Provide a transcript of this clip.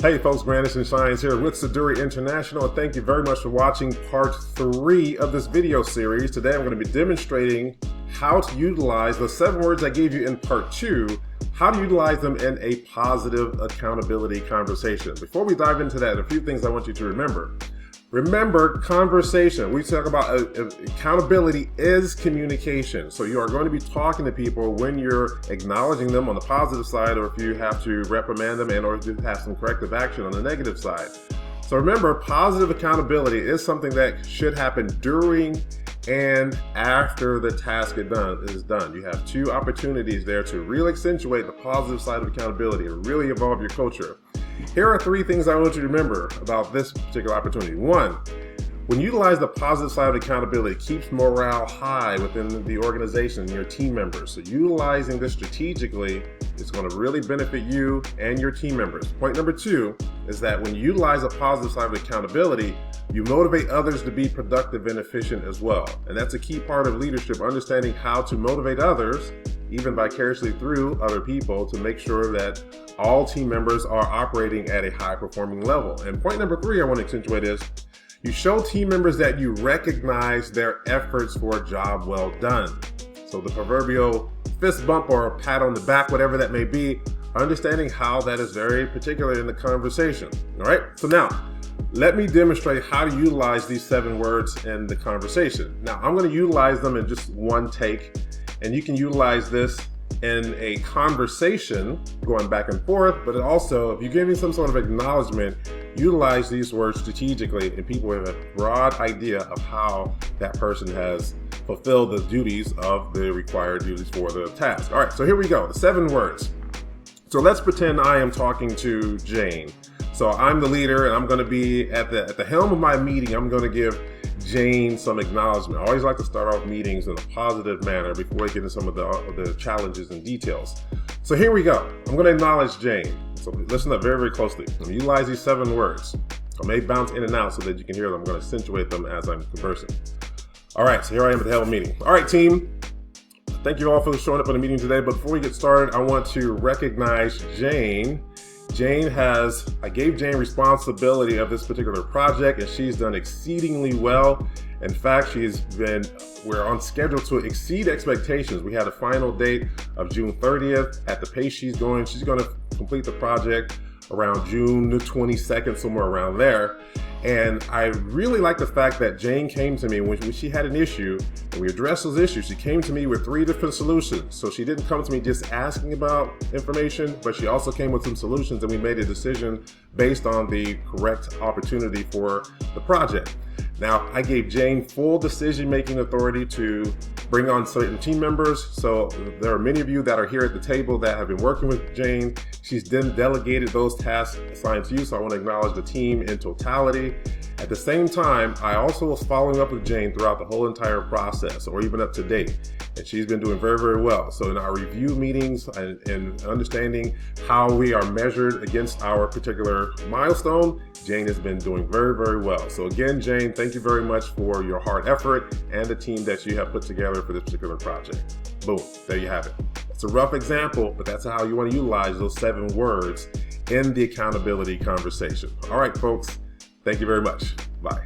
Hey folks, Grandison Shines here with Seduire International, and thank you very much for watching part 3 of this video series. Today I'm going to be demonstrating how to utilize the 7 words I gave you in part 2, how to utilize them in a positive accountability conversation. Before we dive into that, a few things I want you to remember. Remember, conversation. We talk about accountability is communication. So you are going to be talking to people when you're acknowledging them on the positive side, or if you have to reprimand them and or have some corrective action on the negative side. So remember, positive accountability is something that should happen during and after the task is done. You have 2 opportunities there to really accentuate the positive side of accountability and really evolve your culture. Here are 3 things I want you to remember about this particular opportunity. 1, when you utilize the positive side of accountability, it keeps morale high within the organization and your team members. So utilizing this strategically is going to really benefit you and your team members. Point number 2 is that when you utilize a positive side of accountability, you motivate others to be productive and efficient as well. And that's a key part of leadership, understanding how to motivate others, even vicariously through other people, to make sure that all team members are operating at a high performing level. And point number 3 I want to accentuate is you show team members that you recognize their efforts for a job well done. So the proverbial fist bump or a pat on the back, whatever that may be, understanding how that is very particular in the conversation. All right, so now let me demonstrate how to utilize these 7 words in the conversation. Now I'm going to utilize them in just one take, and you can utilize this in a conversation going back and forth, but also if you're giving some sort of acknowledgement, utilize these words strategically and people have a broad idea of how that person has fulfilled the duties of the required duties for the task. All right, so here we go, the 7 words. So let's pretend I am talking to Jane. So I'm the leader and I'm going to be at the helm of my meeting. I'm going to give Jane some acknowledgement. I always like to start off meetings in a positive manner before I get into some of the challenges and details. So here we go. I'm going to acknowledge Jane. So listen up very, very closely. I'm going to utilize these 7 words. I may bounce in and out so that you can hear them. I'm going to accentuate them as I'm conversing. All right, so here I am at the helm meeting. All right, team. Thank you all for showing up at the meeting today. But before we get started, I want to recognize Jane. I gave Jane responsibility of this particular project, and she's done exceedingly well. In fact, we're on schedule to exceed expectations. We had a final date of June 30th. At the pace she's going to complete the project around June the 22nd, somewhere around there. And I really like the fact that Jane came to me when she had an issue, and we addressed those issues. She came to me with 3 different solutions. So she didn't come to me just asking about information, but she also came with some solutions, and we made a decision based on the correct opportunity for the project. Now, I gave Jane full decision-making authority to bring on certain team members. So there are many of you that are here at the table that have been working with Jane. She's then delegated those tasks assigned to you. So I want to acknowledge the team in totality. At the same time, I also was following up with Jane throughout the whole entire process, or even up to date. And she's been doing very, very well. So in our review meetings and understanding how we are measured against our particular milestone, Jane has been doing very, very well. So again, Jane, thank you very much for your hard effort and the team that you have put together for this particular project. Boom, there you have it. It's a rough example, but that's how you want to utilize those 7 words in the accountability conversation. All right, folks, thank you very much. Bye.